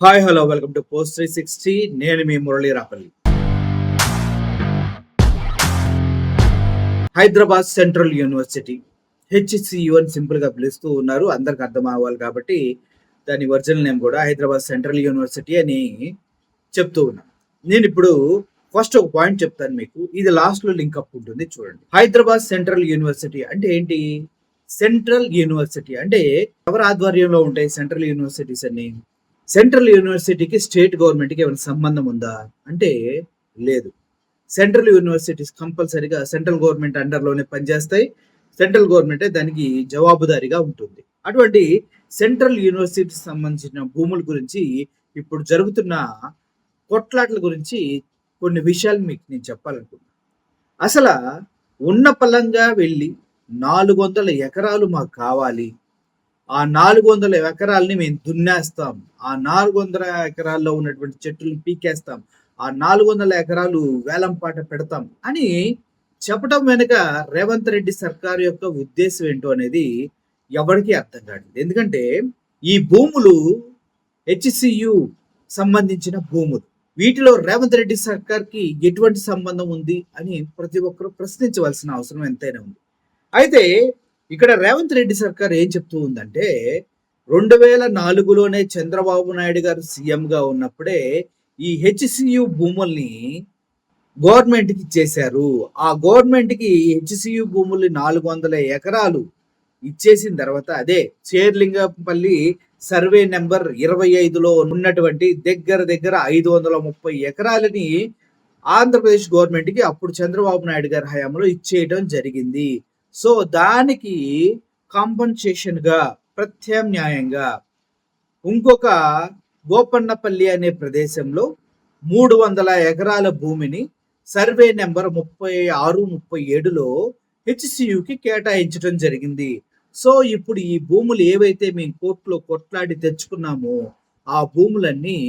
Hi hello welcome to post 360. నేను మీ Murali Rapalli. Hyderabad central university HCU అని సింపుల్ గా పిలుస్తూ ఉన్నారు, అందరికి అర్థం అవ్వాలి కాబట్టి దాని ఒరిజినల్ నేమ్ కూడా హైదరాబాద్ సెంట్రల్ యూనివర్సిటీ అని చెప్తూ ఉన్నాను. నేను ఇప్పుడు ఫస్ట్ ఒక పాయింట్ చెప్తాను మీకు, ఇది లాస్ట్ లో లింక్ అప్ ఉంటుంది చూడండి. హైదరాబాద్ సెంట్రల్ యూనివర్సిటీ అంటే ఏంటి? సెంట్రల్ యూనివర్సిటీ అంటే ఎవరి ఆధ్వర్యంలో ఉంటాయి సెంట్రల్ యూనివర్సిటీస్ అన్ని? సెంట్రల్ యూనివర్సిటీకి స్టేట్ గవర్నమెంట్కి ఏమైనా సంబంధం ఉందా అంటే లేదు. సెంట్రల్ యూనివర్సిటీస్ కంపల్సరీగా సెంట్రల్ గవర్నమెంట్ అండర్లోనే పనిచేస్తాయి. సెంట్రల్ గవర్నమెంటే దానికి జవాబుదారీగా ఉంటుంది. అటువంటి సెంట్రల్ యూనివర్సిటీకి సంబంధించిన భూముల గురించి ఇప్పుడు జరుగుతున్న కొట్లాట్ల గురించి కొన్ని విషయాలు మీకు నేను చెప్పాలనుకుంటున్నాను. అసలు ఉన్న పలంగా వెళ్ళి 400 ఎకరాలు మాకు కావాలి, ఆ 400 ఎకరాలని మేము దున్నేస్తాం, ఆ 400 ఎకరాల్లో ఉన్నటువంటి చెట్లను పీకేస్తాం, ఆ 400 ఎకరాలు వేలంపాట పెడతాం అని చెప్పడం వెనుక రేవంత్ రెడ్డి సర్కారు యొక్క ఉద్దేశం ఏంటో అనేది ఎవరికీ అర్థం కాదు. ఎందుకంటే ఈ భూములు హెచ్సియు సంబంధించిన భూములు, వీటిలో రేవంత్ రెడ్డి సర్కార్కి ఎటువంటి సంబంధం ఉంది అని ప్రతి ఒక్కరూ ప్రశ్నించవలసిన అవసరం ఎంతైనా ఉంది. అయితే ఇక్కడ రేవంత్ రెడ్డి సర్కార్ ఏం చెప్తూ ఉందంటే 2004లోనే చంద్రబాబు నాయుడు గారు సీఎంగా ఉన్నప్పుడే ఈ హెచ్సియు భూముల్ని గవర్నమెంట్కి ఇచ్చేశారు. ఆ గవర్నమెంట్కి హెచ్సియు భూముల్ని 400 ఎకరాలు ఇచ్చేసిన తర్వాత అదే చేర్లింగపల్లి సర్వే నెంబర్ 25లో ఉన్నటువంటి దగ్గర 530 ఎకరాలని ఆంధ్రప్రదేశ్ గవర్నమెంట్కి అప్పుడు చంద్రబాబు నాయుడు గారి హయాంలో ఇచ్చేయడం జరిగింది. సో దానికి కాంపన్సేషన్గా ప్రత్యామ్నాయంగా ఇంకొక గోపన్నపల్లి అనే ప్రదేశంలో 300 ఎకరాల భూమిని సర్వే నెంబర్ 36-37లో హెచ్సియుకి కేటాయించడం జరిగింది. సో ఇప్పుడు ఈ భూములు ఏవైతే మేము కోర్టులో కొట్లాడి తెచ్చుకున్నామో ఆ భూములన్నీ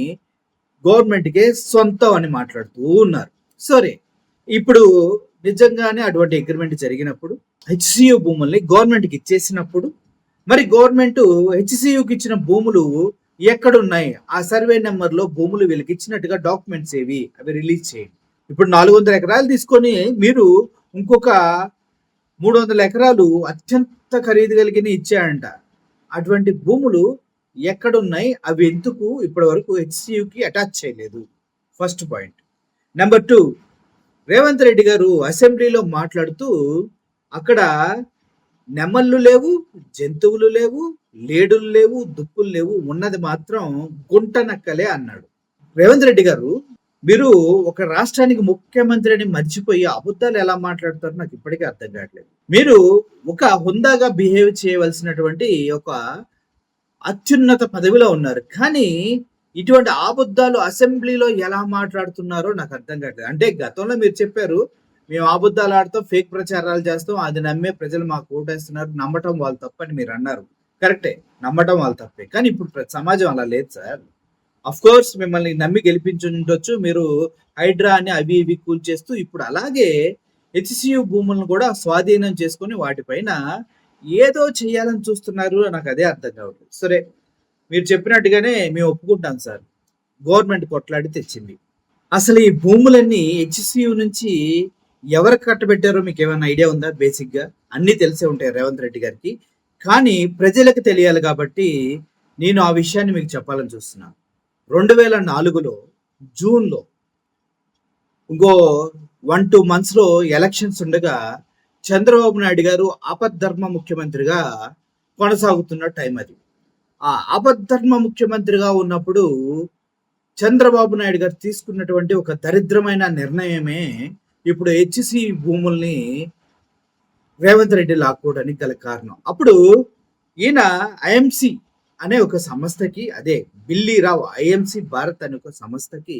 గవర్నమెంట్కే సొంతం అని మాట్లాడుతూ ఉన్నారు. సరే, ఇప్పుడు నిజంగానే అటువంటి అగ్రిమెంట్ జరిగినప్పుడు హెచ్సియు భూముల్ని గవర్నమెంట్కి ఇచ్చేసినప్పుడు మరి గవర్నమెంట్ హెచ్సియుకి ఇచ్చిన భూములు ఎక్కడున్నాయి? ఆ సర్వే నెంబర్లో భూములు వీళ్ళకి ఇచ్చినట్టుగా డాక్యుమెంట్స్ ఏవి, అవి రిలీజ్ చేయండి. ఇప్పుడు 400 ఎకరాలు తీసుకొని మీరు ఇంకొక 300 ఎకరాలు అత్యంత ఖరీదు కలిగిన ఇచ్చాయంట. అటువంటి భూములు ఎక్కడున్నాయి? అవి ఎందుకు ఇప్పటి వరకు హెచ్సియుకి అటాచ్ చేయలేదు? First point. Number 2, Revanth Reddy గారు అసెంబ్లీలో మాట్లాడుతూ అక్కడ నెమళ్ళు లేవు, జంతువులు లేవు, లేడులు లేవు, దుప్పులు లేవు, ఉన్నది మాత్రం గుంట నక్కలే అన్నాడు. రేవంత్ రెడ్డి గారు, మీరు ఒక రాష్ట్రానికి ముఖ్యమంత్రి అని మర్చిపోయి అబద్ధాలు ఎలా మాట్లాడతారో నాకు ఇప్పటికీ అర్థం కావట్లేదు. మీరు ఒక హుందాగా బిహేవ్ చేయవలసినటువంటి ఒక అత్యున్నత పదవిలో ఉన్నారు, కానీ ఇటువంటి అబద్ధాలు అసెంబ్లీలో ఎలా మాట్లాడుతున్నారో నాకు అర్థం కావట్లేదు. అంటే గతంలో మీరు చెప్పారు మేము అబద్ధాలు ఆడతాం, ఫేక్ ప్రచారాలు చేస్తాం, అది నమ్మే ప్రజలు మాకు ఓటేస్తున్నారు, నమ్మటం వాళ్ళు తప్పని మీరు అన్నారు. కరెక్టే, నమ్మటం వాళ్ళు తప్పే. కానీ ఇప్పుడు సమాజం అలా లేదు సార్. అఫ్ కోర్స్ మిమ్మల్ని నమ్మి గెలిపించుండొచ్చు, మీరు హైడ్రా అని అవి ఇవి కూల్చేస్తూ ఇప్పుడు అలాగే హెచ్సియు భూములను కూడా స్వాధీనం చేసుకొని వాటిపైన ఏదో చేయాలని చూస్తున్నారు. నాకు అదే అర్థం కావట్లేదు. సరే, మీరు చెప్పినట్టుగానే మేము ఒప్పుకుంటాం సార్, గవర్నమెంట్ కొట్లాడి తెచ్చింది. అసలు ఈ భూములన్నీ హెచ్సియు నుంచి ఎవరు కట్టబెట్టారో మీకు ఏమైనా ఐడియా ఉందా? బేసిక్గా అన్నీ తెలిసే ఉంటాయి రేవంత్ రెడ్డి గారికి, కానీ ప్రజలకు తెలియాలి కాబట్టి నేను ఆ విషయాన్ని మీకు చెప్పాలని చూస్తున్నాను. 2004లో జూన్లో ఇంకో 1-2 monthsలో ఎలక్షన్స్ ఉండగా చంద్రబాబు నాయుడు గారు ఆపద్ధర్మ ముఖ్యమంత్రిగా కొనసాగుతున్న టైం అది. ఆ ఆపద్ధర్మ ముఖ్యమంత్రిగా ఉన్నప్పుడు చంద్రబాబు నాయుడు గారు తీసుకున్నటువంటి ఒక దరిద్రమైన నిర్ణయమే ఇప్పుడు హెచ్సి భూముల్ని రేవంత్ రెడ్డి లాక్కోవడానికి గల కారణం. అప్పుడు ఈయన ఐఎంసి అనే ఒక సంస్థకి, అదే బిల్లీరావు, ఐఎంసి భారత్ అనే ఒక సంస్థకి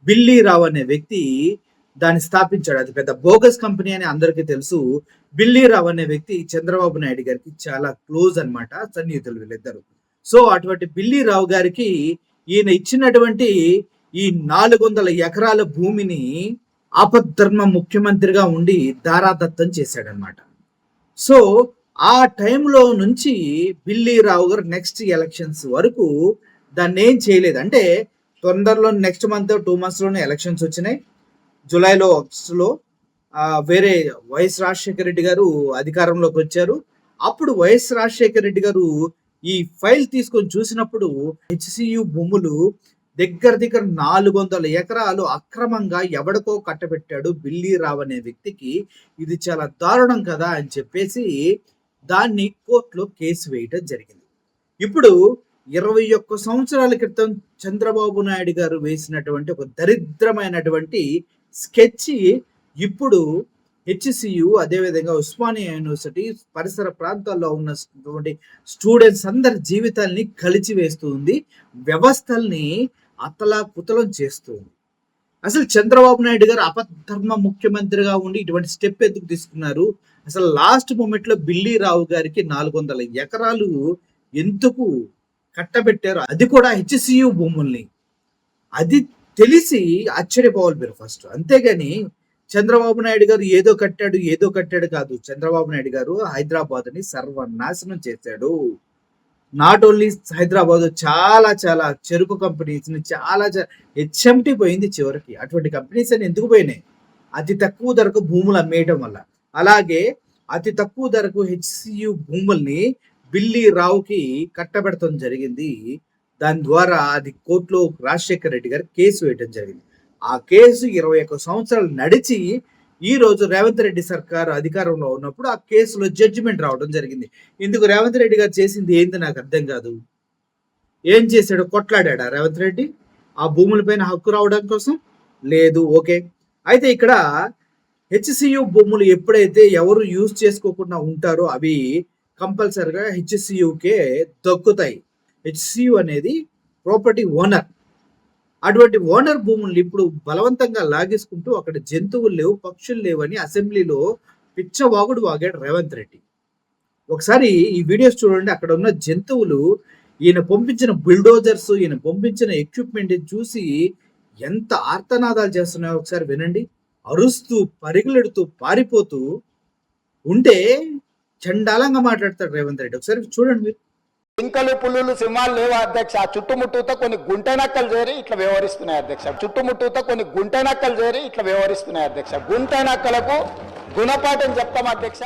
బిల్లీరావు అనే వ్యక్తి దాన్ని స్థాపించాడు. అది పెద్ద బోగస్ కంపెనీ అని అందరికీ తెలుసు. బిల్లీరావు అనే వ్యక్తి చంద్రబాబు నాయుడు గారికి చాలా క్లోజ్ అనమాట, సన్నిహితులు వీళ్ళిద్దరు. సో అటువంటి బిల్లీరావు గారికి ఈయన ఇచ్చినటువంటి ఈ 400 ఎకరాల భూమిని ఆపద్ధర్మ ముఖ్యమంత్రిగా ఉండి దారాదత్తం చేశాడనమాట. సో ఆ టైంలో నుంచి బిల్లీరావు గారు నెక్స్ట్ ఎలక్షన్స్ వరకు దాన్ని ఏం చేయలేదు. అంటే తొందరలో నెక్స్ట్ మంత్ 2 మంత్స్‌లోనే ఎలక్షన్స్ వచ్చినాయి. జూలైలో, ఆగస్టులో వేరే వైఎస్ రాజశేఖర రెడ్డి గారు అధికారంలోకి వచ్చారు. అప్పుడు వైఎస్ రాజశేఖర రెడ్డి గారు ఈ ఫైల్ తీసుకొని చూసినప్పుడు హెచ్సియు భూములు దగ్గర దగ్గర 400 ఎకరాలు అక్రమంగా ఎవడికో కట్టబెట్టాడు బిల్లీ రావు అనే వ్యక్తికి. ఇది చాలా దారుణం కదా అని చెప్పేసి దాన్ని కోర్టులో కేసు వేయడం జరిగింది. ఇప్పుడు 21 సంవత్సరాల క్రితం చంద్రబాబు నాయుడు గారు వేసినటువంటి ఒక దరిద్రమైనటువంటి స్కెచ్ ఇప్పుడు హెచ్సియు, అదేవిధంగా ఉస్మానియా యూనివర్సిటీ పరిసర ప్రాంతాల్లో ఉన్నటువంటి స్టూడెంట్స్ అందరి జీవితాల్ని కలిచివేస్తుంది, వ్యవస్థల్ని అతలాకుతలం చేస్తుంది. అసలు చంద్రబాబు నాయుడు గారు అపధర్మ ముఖ్యమంత్రిగా ఉండి ఇటువంటి స్టెప్ ఎందుకు తీసుకున్నారు? అసలు లాస్ట్ మూమెంట్ లో బిల్లీ రావు గారికి 400 ఎకరాలు ఎందుకు కట్టబెట్టారు? అది కూడా హెచ్సియు భూముల్ని. అది తెలిసి ఆశ్చర్యపోవాలి మీరు ఫస్ట్. అంతేగాని చంద్రబాబు నాయుడు గారు ఏదో కట్టాడు కాదు. చంద్రబాబు నాయుడు గారు హైదరాబాద్ ని సర్వనాశనం చేశాడు. నాట్ ఓన్లీ హైదరాబాద్, చాలా చాలా చెరుకు కంపెనీస్ ని చాలా హెచ్ఎంటి పోయింది చివరికి. అటువంటి కంపెనీస్ అని ఎందుకు పోయినాయి? అతి తక్కువ ధరకు భూములు అమ్మేయడం వల్ల. అలాగే అతి తక్కువ ధరకు హెచ్సియు భూముల్ని బిల్లీ రావుకి కట్టబెడతాం జరిగింది. దాని ద్వారా అది కోర్టులో రాజశేఖర రెడ్డి గారు కేసు వేయడం జరిగింది. ఆ కేసు 21 సంవత్సరాలు నడిచి ఈ రోజు రేవంత్ రెడ్డి సర్కారు అధికారంలో ఉన్నప్పుడు ఆ కేసులో జడ్జిమెంట్ రావడం జరిగింది. ఇందుకు రేవంత్ రెడ్డి గారు చేసింది ఏంది నాకు అర్థం కాదు. ఏం చేశాడు? కొట్లాడా రేవంత్ రెడ్డి ఆ భూములపైన హక్కు రావడం కోసం? లేదు. ఓకే, అయితే ఇక్కడ హెచ్సియు భూములు ఎప్పుడైతే ఎవరు యూజ్ చేసుకోకుండా ఉంటారో అవి కంపల్సరిగా హెచ్సియుకే దక్కుతాయి. హెచ్సియు అనేది ప్రాపర్టీ ఓనర్. అటువంటి ఓనర్ భూముల్ని ఇప్పుడు బలవంతంగా లాగేసుకుంటూ అక్కడ జంతువులు లేవు, పక్షులు లేవని అసెంబ్లీలో పిచ్చవాగుడు వాగాడు రేవంత్ రెడ్డి. ఒకసారి ఈ వీడియోస్ చూడండి. అక్కడ ఉన్న జంతువులు, ఈయన పంపించిన బుల్డోజర్స్, ఈయన పంపించిన ఎక్విప్మెంట్ చూసి ఎంత ఆర్తనాదాలు చేస్తున్నాయో ఒకసారి వినండి. అరుస్తూ, పరిగెడుతూ, పారిపోతూ ఉంటే చండాలంగా మాట్లాడతాడు రేవంత్ రెడ్డి. ఒకసారి చూడండి మీరు. జింకలు, పులులు, సింహాలు లేవు అధ్యక్ష. చుట్టుముట్టుతో కొన్ని గుంటనక్కలు చేరి ఇట్లా వ్యవహరిస్తున్నాయి అధ్యక్ష. చుట్టుముట్టుతో కొన్ని గుంటనక్కలు చేరి ఇట్లా వ్యవహరిస్తున్నాయి అధ్యక్ష. గుంటనక్కలకు గుణపాఠం చెప్తాం అధ్యక్ష.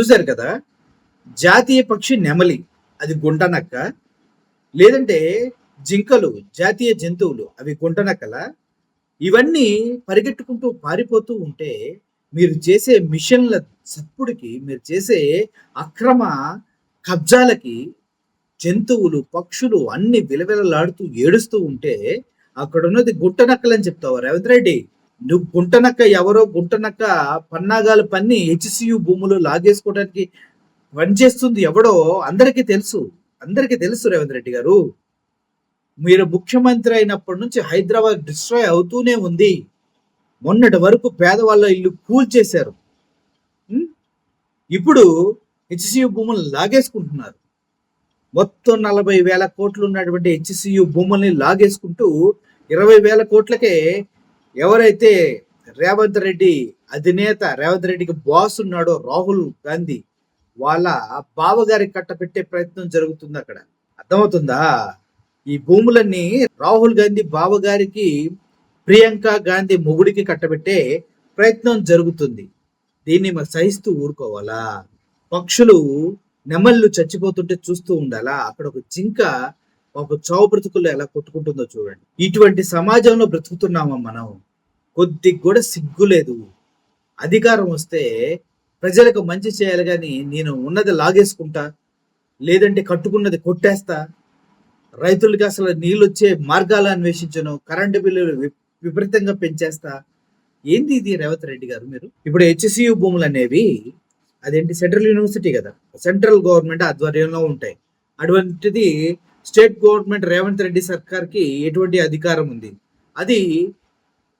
చూశారు కదా, జాతీయ పక్షి నెమలి అది గుంటనక్క, లేదంటే జింకలు జాతీయ జంతువులు అవి గుంటనక్కల. ఇవన్నీ పరిగెట్టుకుంటూ పారిపోతూ ఉంటే మీరు చేసే మిషన్ల సప్పుడికి, మీరు చేసే అక్రమ కబ్జాలకి జంతువులు, పక్షులు అన్ని విలవిలలాడుతూ ఏడుస్తూ ఉంటే అక్కడ ఉన్నది గుంటనక్కలని చెప్తావా రేవంత్ రెడ్డి? నువ్వు గుంటనక్క ఎవరో, గుంటనక్క పన్నాగాలు పన్ని హెచ్సియు భూములు లాగేసుకోవడానికి పనిచేస్తుంది ఎవడో అందరికీ తెలుసు. అందరికీ తెలుసు రేవంత్ రెడ్డి గారు. మీరు ముఖ్యమంత్రి అయినప్పటి నుంచి హైదరాబాద్ డిస్ట్రాయ్ అవుతూనే ఉంది. మొన్నటి వరకు పేదవాళ్ళ ఇల్లు కూల్చేశారు. ఇప్పుడు హెచ్సియు భూములు లాగేసుకుంటున్నారు. మొత్తం 40,000 కోట్లు ఉన్నటువంటి హెచ్సియు భూముల్ని లాగేసుకుంటూ 20,000 కోట్లకే ఎవరైతే రేవంత్ రెడ్డి అధినేత, రేవంత్ రెడ్డికి బాస్ ఉన్నాడో రాహుల్ గాంధీ, వాళ్ళ బావగారికి కట్టపెట్టే ప్రయత్నం జరుగుతుంది అక్కడ. అర్థమవుతుందా? ఈ భూములన్నీ రాహుల్ గాంధీ బావగారికి, ప్రియాంక గాంధీ మొగుడికి కట్టబెట్టే ప్రయత్నం జరుగుతుంది. దీన్ని మరి సహిస్తూ ఊరుకోవాలా? పక్షులు, నెమళ్ళు చచ్చిపోతుంటే చూస్తూ ఉండాలా? అక్కడ ఒక జింక పాప చావు బ్రతుకుల్లో ఎలా కొట్టుకుంటుందో చూడండి. ఇటువంటి సమాజంలో బ్రతుకుతున్నామా మనం? కొద్దిగా కూడా సిగ్గు లేదు. అధికారం వస్తే ప్రజలకు మంచి చేయాలి కానీ నేను ఉన్నది లాగేసుకుంటా, లేదంటే కట్టుకున్నది కొట్టేస్తా, రైతులకి అసలు నీళ్ళు వచ్చే మార్గాలు అన్వేషించను, కరెంటు బిల్లులు విపరీతంగా పెంచేస్తా. ఏంది ఇది రేవంత్ రెడ్డి గారు? మీరు ఇప్పుడు హెచ్సియు భూములు అనేవి అదేంటి సెంట్రల్ యూనివర్సిటీ కదా, సెంట్రల్ గవర్నమెంట్ ఆధ్వర్యంలో ఉంటాయి. అటువంటిది స్టేట్ గవర్నమెంట్ రేవంత్ రెడ్డి సర్కార్కి ఎటువంటి అధికారం ఉంది? అది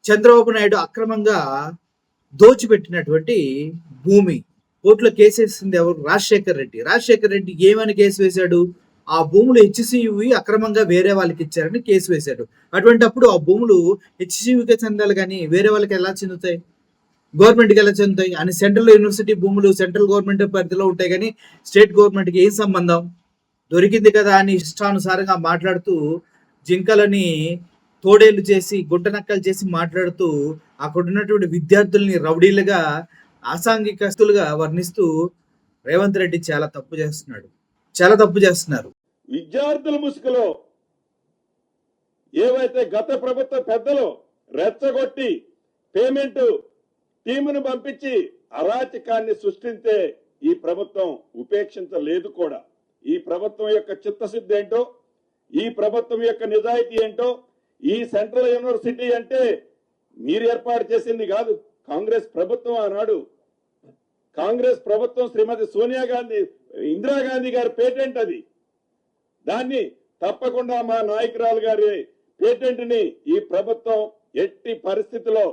చంద్రబాబు నాయుడు అక్రమంగా దోచిపెట్టినటువంటి భూమి. కోర్టులో కేసు వేసింది ఎవరు? రాజశేఖర్ రెడ్డి. రాజశేఖర్ రెడ్డి ఏమని కేసు వేశాడు? ఆ భూములు హెచ్సియువి అక్రమంగా వేరే వాళ్ళకి ఇచ్చారని కేసు వేశాడు. అటువంటిప్పుడు ఆ భూములు హెచ్సియుకే చెందాలి కానీ వేరే వాళ్ళకి ఎలా చెందుతాయి? గవర్నమెంట్కి ఎలా చెందుతాయి? అని సెంట్రల్ యూనివర్సిటీ భూములు సెంట్రల్ గవర్నమెంట్ పరిధిలో ఉంటాయి కానీ స్టేట్ గవర్నమెంట్కి ఏం సంబంధం? దొరికింది కదా అని ఇష్టానుసారంగా మాట్లాడుతూ, జింకలని తోడేళ్లు చేసి గుంటనక్కలు చేసి మాట్లాడుతూ, అక్కడ ఉన్నటువంటి విద్యార్థుల్ని రౌడీలుగా అసాంఘికస్తులుగా వర్ణిస్తూ రేవంత్ రెడ్డి చాలా తప్పు చేస్తున్నారు. విద్యార్థుల ముసుగులో ఏవైతే గత ప్రభుత్వ పెద్దలు రెచ్చగొట్టి పేమెంట్ టీమును పంపించి అరాచకాన్ని సృష్టించే ఈ ప్రభుత్వం ఉపేక్షించలేదు కూడా. ఈ ప్రభుత్వం యొక్క చిత్తశుద్ధి ఏంటో, ఈ ప్రభుత్వం యొక్క నిజాయితీ ఏంటో, ఈ సెంట్రల్ యూనివర్సిటీ అంటే మీరు ఏర్పాటు చేసింది కాదు, కాంగ్రెస్ ప్రభుత్వం ఆనాడు, కాంగ్రెస్ ప్రభుత్వం శ్రీమతి సోనియా గాంధీ, ఇందిరాగాంధీ గారి పేటెంట్ అది. దాన్ని తప్పకుండా మా నాయకురాలు గారి పేటెంట్ ని ఈ ప్రభుత్వం ఎట్టి పరిస్థితిలో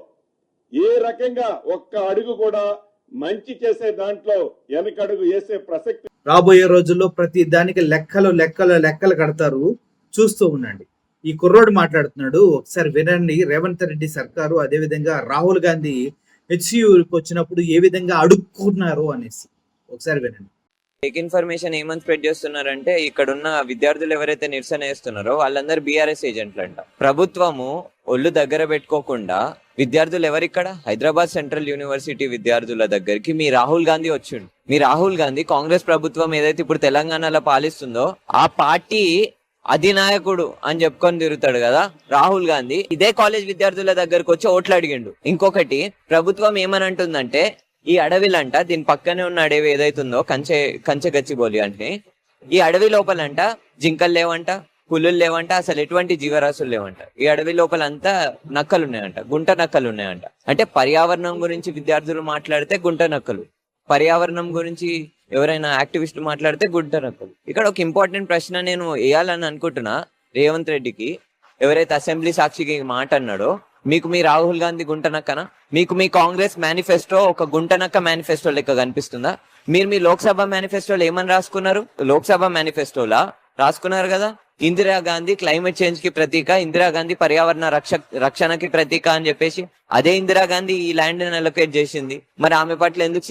ఏ రకంగా ఒక్క అడుగు కూడా మంచి చేసే దాంట్లో వెనకడుగు వేసే ప్రసక్తి. రాబోయే రోజుల్లో ప్రతి దానికి లెక్కలు కడతారు, చూస్తూ ఉండండి. ఈ కుర్రోడు మాట్లాడుతున్నాడు, ఒకసారి వినండి. రేవంత్ రెడ్డి సర్కారు, అదే విధంగా రాహుల్ గాంధీ హెచ్సియుకి వచ్చినప్పుడు ఏ విధంగా అడుక్కున్నారు అనేసి ఒకసారి వినండి. ఫేక్ ఇన్ఫర్మేషన్ ఏమని స్ప్రెడ్ చేస్తున్నారంటే, ఇక్కడ ఉన్న విద్యార్థులు ఎవరైతే నిరసన చేస్తున్నారో వాళ్ళందరూ బీఆర్ఎస్ ఏజెంట్లు అంట. ప్రభుత్వము ఒళ్ళు దగ్గర పెట్టుకోకుండా విద్యార్థులు ఎవరిక్కడ హైదరాబాద్ సెంట్రల్ యూనివర్సిటీ విద్యార్థుల దగ్గరికి మీ రాహుల్ గాంధీ వచ్చిండు. మీ రాహుల్ గాంధీ కాంగ్రెస్ ప్రభుత్వం ఏదైతే ఇప్పుడు తెలంగాణలో పాలిస్తుందో ఆ పార్టీ అధినాయకుడు అని చెప్పుకొని తిరుగుతాడు కదా రాహుల్ గాంధీ. ఇదే కాలేజ్ విద్యార్థుల దగ్గరకు వచ్చి ఓట్లు అడిగిండు. ఇంకొకటి, ప్రభుత్వం ఏమని అంటుందంటే, ఈ అడవిలంట, దీని పక్కనే ఉన్న అడవి ఏదైతుందో కంచె గచ్చిబౌలి అంటే, ఈ అడవి లోపలంట జింకలు లేవంట, పులులు లేవంట, అసలు ఎటువంటి జీవరాశులు లేవంట. ఈ అడవి లోపలంతా నక్కలు ఉన్నాయంట, గుంట నక్కలు ఉన్నాయంట. అంటే పర్యావరణం గురించి విద్యార్థులు మాట్లాడితే గుంట నక్కలు, పర్యావరణం గురించి ఎవరైనా యాక్టివిస్టులు మాట్లాడితే గుంట నక్కలు. ఇక్కడ ఒక ఇంపార్టెంట్ ప్రశ్న నేను వేయాలని అనుకుంటున్నా రేవంత్ రెడ్డికి. ఎవరైతే అసెంబ్లీ సాక్షికి మాట అన్నాడో, మీకు మీ రాహుల్ గాంధీ గుంటనక్కనా? మీకు మీ కాంగ్రెస్ మేనిఫెస్టో ఒక గుంటనక్క మేనిఫెస్టో లెక్క కనిపిస్తుందా? మీరు మీ లోక్సభ మేనిఫెస్టోలో ఏమని రాసుకున్నారు? లోక్సభ మేనిఫెస్టోలా రాసుకున్నారు కదా, ఇందిరాగాంధీ క్లైమేట్ చేంజ్ కి ప్రతీక, ఇందిరాగాంధీ పర్యావరణ రక్షణకి ప్రతీక అని చెప్పేసి అదే ఇందిరాగాంధీ ఈ ల్యాండ్ ని అలొకేట్ చేసింది. మరి ఆమె పట్ల ఎందుకు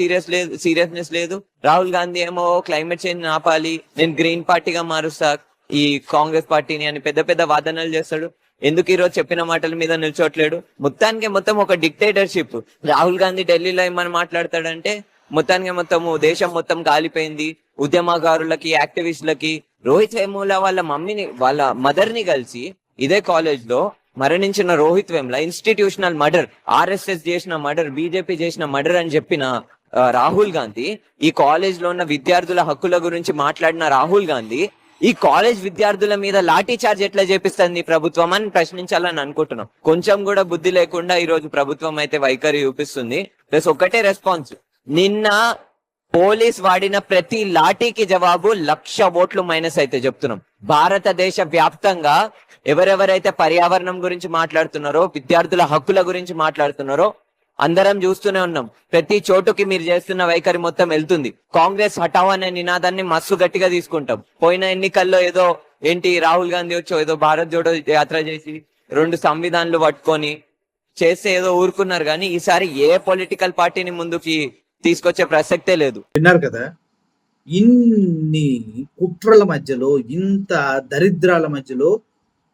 సీరియస్నెస్ లేదు? రాహుల్ గాంధీ ఏమో క్లైమేట్ చేంజ్ ఆపాలి, నేను గ్రీన్ పార్టీగా మారుస్తా ఈ కాంగ్రెస్ పార్టీని అని పెద్ద పెద్ద వాదనలు చేస్తాడు. ఎందుకు ఈ రోజు చెప్పిన మాటల మీద నిల్చోట్లేడు? మొత్తం ఒక డిక్టేటర్షిప్. రాహుల్ గాంధీ ఢిల్లీలో ఏమని మాట్లాడతాడంటే, మొత్తము దేశం మొత్తం కాలిపోయింది, ఉద్యమకారులకి యాక్టివిస్టులకి. రోహిత్ వేముల వాళ్ళ మదర్ ని కలిసి ఇదే కాలేజ్ లో మరణించిన Rohit Vemula institutional murder, RSS చేసిన మర్డర్, బీజేపీ చేసిన మర్డర్ అని చెప్పిన రాహుల్ గాంధీ, ఈ కాలేజ్ లో ఉన్న విద్యార్థుల హక్కుల గురించి మాట్లాడిన రాహుల్ గాంధీ ఈ కాలేజ్ విద్యార్థుల మీద లాఠీ చార్జ్ ఎట్లా చేపిస్తుంది ప్రభుత్వం అని ప్రశ్నించాలని అనుకుంటున్నాం. కొంచెం కూడా బుద్ధి లేకుండా ఈ రోజు ప్రభుత్వం అయితే వైఖరి చూపిస్తుంది. ప్లస్ ఒకటే రెస్పాన్స్, నిన్న పోలీస్ వాడిన ప్రతి లాఠీకి జవాబు 1,00,000 ఓట్లు మైనస్ అయితే చెప్తున్నాం. భారతదేశ వ్యాప్తంగా ఎవరెవరైతే పర్యావరణం గురించి మాట్లాడుతున్నారో, విద్యార్థుల హక్కుల గురించి మాట్లాడుతున్నారో అందరం చూస్తూనే ఉన్నాం. ప్రతి చోటుకి మీరు చేస్తున్న వైఖరి మొత్తం వెళ్తుంది. కాంగ్రెస్ హఠావ్ అనే నినాదాన్ని మస్తు గట్టిగా తీసుకుంటాం. పోయిన ఎన్నికల్లో ఏదో రాహుల్ గాంధీ వచ్చి ఏదో భారత్ జోడో యాత్ర చేసి 2 సంవిధానాలు పట్టుకొని చేస్తే ఏదో ఊరుకున్నారు. కానీ ఈసారి ఏ పొలిటికల్ పార్టీని ముందుకి తీసుకొచ్చే ప్రసక్తే లేదు. విన్నారు కదా, ఇన్ని కుట్రల మధ్యలో, ఇంత దరిద్రాల మధ్యలో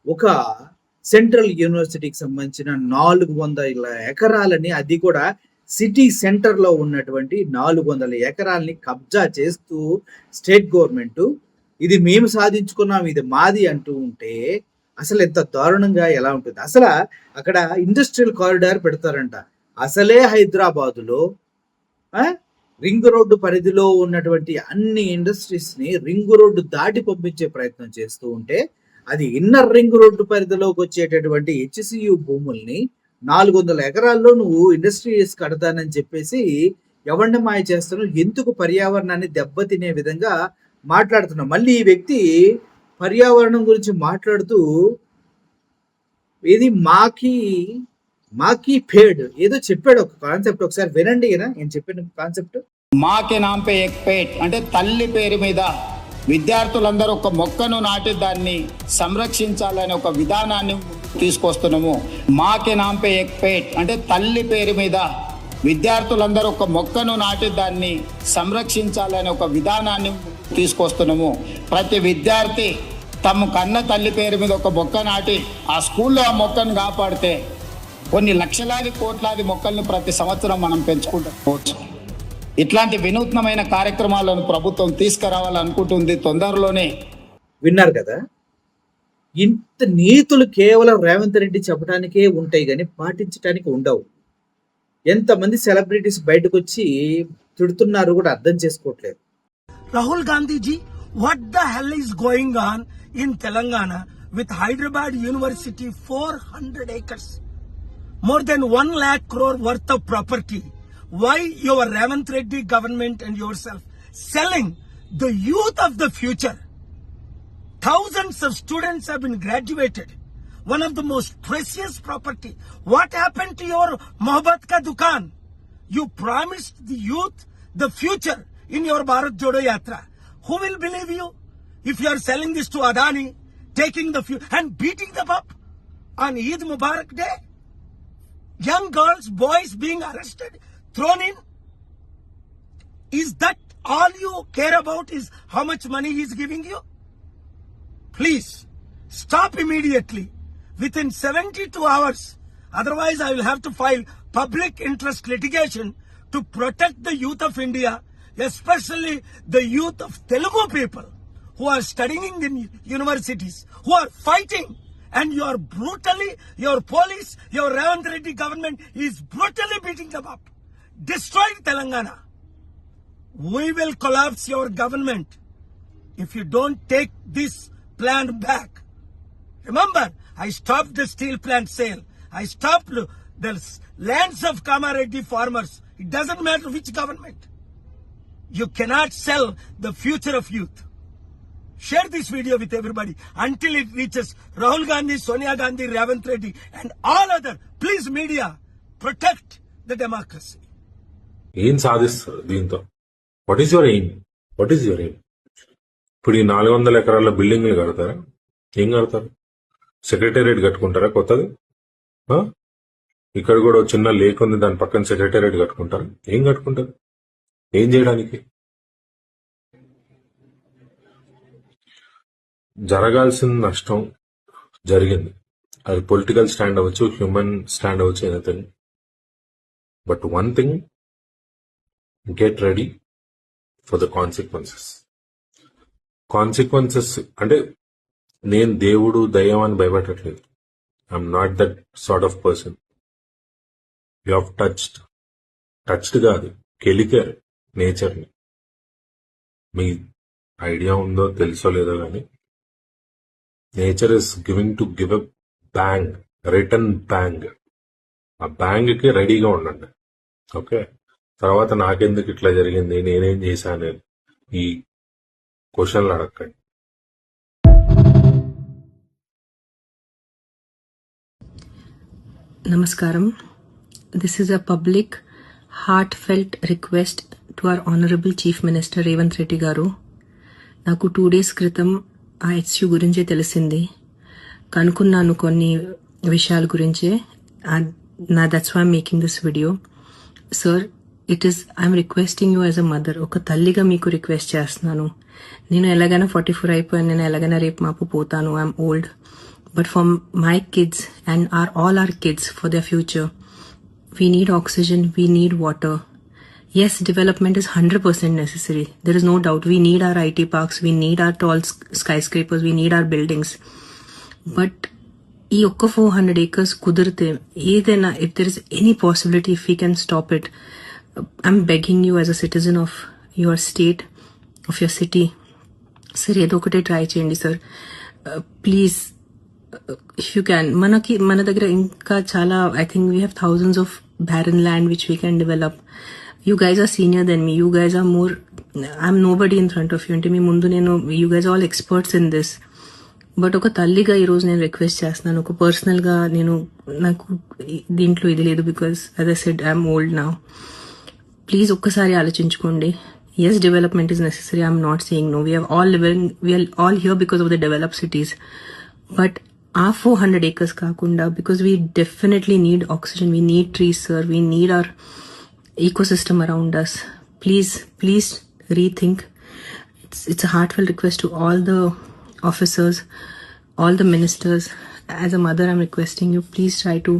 ఒక సెంట్రల్ యూనివర్సిటీకి సంబంధించిన 400 ఎకరాలని, అది కూడా సిటీ సెంటర్ లో ఉన్నటువంటి 400 ఎకరాలని కబ్జా చేస్తూ స్టేట్ గవర్నమెంట్ ఇది మేము సాధించుకున్నాం, ఇది మాది అంటూ ఉంటే అసలు ఎంత దారుణంగా ఎలా ఉంటుంది. అసలు అక్కడ ఇండస్ట్రియల్ కారిడార్ పెడతారంట. అసలే హైదరాబాదులో రింగ్ రోడ్డు పరిధిలో ఉన్నటువంటి అన్ని ఇండస్ట్రీస్ ని రింగ్ రోడ్డు దాటి పంపించే ప్రయత్నం చేస్తూ ఉంటే, అది ఇన్నర్ రింగ్ రోడ్డు పరిధిలోకి వచ్చేటటువంటి హెచ్సియు భూముల్ని 400 ఎకరాల్లో నువ్వు ఇండస్ట్రీస్ కడతానని చెప్పేసి ఎవరిని మాయ చేస్తున్నావు? ఎందుకు పర్యావరణాన్ని దెబ్బతినే విధంగా మాట్లాడుతున్నావు? మళ్ళీ ఈ వ్యక్తి పర్యావరణం గురించి మాట్లాడుతూ ఏది మాకి పేడ్ ఏదో చెప్పాడు, ఒక కాన్సెప్ట్. ఒకసారి వినండి కదా నేను చెప్పిన కాన్సెప్ట్. మాకే నాంపే ఎక్ పేట్ అంటే తల్లి పేరు మీద విద్యార్థులందరూ ఒక మొక్కను నాటి దాన్ని సంరక్షించాలనే ఒక విధానాన్ని తీసుకొస్తున్నాము. మాకే నాంపే ఎక్ పేట్ అంటే తల్లి పేరు మీద విద్యార్థులందరూ ఒక మొక్కను నాటి దాన్ని సంరక్షించాలనే ఒక విధానాన్ని తీసుకొస్తున్నాము. ప్రతి విద్యార్థి తమ కన్న తల్లి పేరు మీద ఒక మొక్క నాటి ఆ స్కూల్లో ఆ మొక్కను కాపాడితే కొన్ని లక్షలాది కోట్లాది మొక్కలను ప్రతి సంవత్సరం మనం పెంచుకుంటూ ఇట్లాంటి వినూత్నమైన కార్యక్రమాలను ప్రభుత్వం తీసుకురావాలనుకుంటుంది తొందరలోనే. విన్నారు కదా, ఇంత నీతులు కేవలం రేవంత్ రెడ్డి చెప్పడానికే ఉంటాయి కానీ పాటించడానికి ఉండవు. ఎంతమంది సెలబ్రిటీస్ బయటకు వచ్చి తిడుతున్నారు కూడా అర్థం చేసుకోవట్లేదు. Rahul Gandhi ji, what the hell is going on in Telangana with Hyderabad University 400 acres, more than 1 lakh crore worth of property? Why your Ravant Reddy government and yourself selling the youth of the future? Thousands of students have been graduated. One of the most precious property. What happened to your Mohabbat ka dukan? You promised the youth the future in your Bharat Jodo Yatra. Who will believe you if you are selling this to Adani, taking the future and beating them up on Eid Mubarak Day? Young girls, boys being arrested, thrown in. Is that all you care about, is how much money he is giving you? Please stop immediately within 72 hours. Otherwise I will have to file public interest litigation to protect the youth of India, especially the youth of Telugu people who are studying in universities, who are fighting, and you are brutally, your police, your Ravant Reddy government is brutally beating them up. Destroy Telangana. We will collapse your government if you don't take this plan back. Remember, I stopped the steel plant sale. I stopped the lands of Kamareddy farmers. It doesn't matter which government. You cannot sell the future of youth. Share this video with everybody until it reaches Rahul Gandhi, Sonia Gandhi, Ravant Reddy and all other. Please media, protect the democracy. ఏం సాధిస్తారు దీంతో? What is your aim? What is your aim? ఇప్పుడు ఈ 400 ఎకరాల బిల్డింగ్లు కడతారా? ఏం కడతారు? సెక్రటేరియట్ కట్టుకుంటారా కొత్తది? ఇక్కడ కూడా చిన్న లేక్ ఉంది, దాని పక్కన సెక్రటేరియట్ కట్టుకుంటారా? ఏం కట్టుకుంటారు? ఏం చేయడానికి? జరగాల్సిన నష్టం జరిగింది. అది పొలిటికల్ స్టాండ్ అవ్వచ్చు, హ్యూమన్ స్టాండ్ అవ్వచ్చు, anything. But one thing, get ready for the consequences. Consequences అంటే నేను దేవుడు దయ్యం అని భయపడట్లేదు. I'm not that sort of person. You have touched కాదు, కెలికారు నేచర్ని. మీ ఐడియా ఉందో తెలుసో లేదో కానీ nature is giving to give a bang, return bang. ఆ బ్యాంగ్ కి రెడీగా ఉండండి. ఓకే, తర్వాత నాకెందుకు ఇట్లా జరిగింది, నేనేం చేశాను ఈ క్వశ్చన్లు అడగండి. Namaskaram. This is a public, heartfelt request to our Honorable Chief Minister Ravant Reddy garu. నాకు 2 days క్రితం ఆ హెచ్యు గురించి తెలిసింది. కనుక్కున్నాను కొన్ని విషయాల గురించి. That's why I'm making this video. Sir, I'm requesting you as a mother. ఒక తల్లిగా మీకు రిక్వెస్ట్ చేస్తున్నాను. నేను ఎలాగైనా 44 అయిపోయాను, నేను ఎలాగైనా రేపు మాపు పోతాను, I'm old. But for my kids and all our kids, for their future, we need oxygen, we need water. Yes, development is 100% necessary. There is no doubt. We need our IT parks, we need our tall skyscrapers, we need our buildings. But ఈ ఒక్క 400 acres కుదిరితే ఏదైనా, if there is any possibility, if we can stop it, I'm begging you as a citizen of your state, of your city, sir ఏదో ఒకటే try చేయండి sir please. If you can, మన దగ్గర ఇంకా చాలా, I think we have thousands of barren land which we can develop. You guys are senior than me, you guys are more, I'm nobody in front of you, అంటే మీ ముందు నేను, you guys all experts in this. But ఒక తల్లిగా ఈరోజు నేను request చేస్తున్నాను, ఒక పర్సనల్గా నేను, నాకు దీంట్లో ఇది లేదు, because as I said I'm old now. Please ఒక్కసారి ఆలోచించుకోండి. Yes, development is necessary. I'm not saying no. We are all here because of the developed cities. But our 400 acres kakunda, because we definitely need oxygen. We need trees, sir. We need our ecosystem around us. Please rethink. It's a heartfelt request to all the officers, all the ministers. As a mother, I'm requesting you, please try to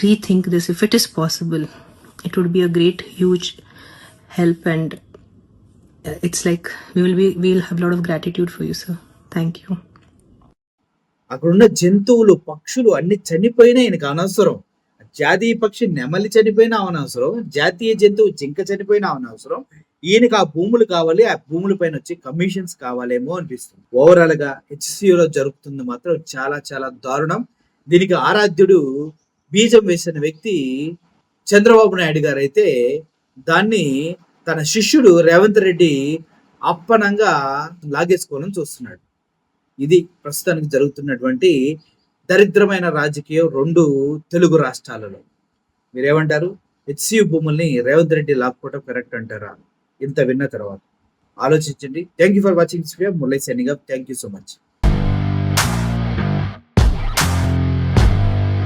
rethink this. If it is possible, it would be a great, huge help, and it's like we'll have a lot of gratitude for you, sir. Thank you. అక్కడున్న జంతువులు, పక్షులు అన్ని చనిపోయినా ఈయనకు అనవసరం. జాతీయ పక్షి నెమలి చనిపోయినా అవనవసరం, జాతీయ జంతువు జింక చనిపోయినా అవనవసరం. ఈయనకు ఆ భూములు కావాలి, ఆ భూముల పైన వచ్చి కమిషన్స్ కావాలేమో అనిపిస్తుంది. ఓవరాల్ గా హెచ్సియులో జరుగుతుంది మాత్రం చాలా చాలా దారుణం. దీనికి ఆరాధ్యుడు, బీజం వేసిన వ్యక్తి చంద్రబాబు నాయుడు గారు అయితే దాన్ని తన శిష్యుడు రేవంత్ రెడ్డి అప్పనంగా లాగేసుకోవాలని చూస్తున్నాడు. ఇది ప్రస్తుతానికి జరుగుతున్నటువంటి దరిద్రమైన రాజకీయం 2 తెలుగు రాష్ట్రాలలో. మీరేమంటారు? హెచ్సియు భూముల్ని రేవంత్ రెడ్డి లాక్కోవటం కరెక్ట్ అంటారా? ఇంత విన్న తర్వాత ఆలోచించండి. Thank you for watching this video. Murali signing off. Thank you so much.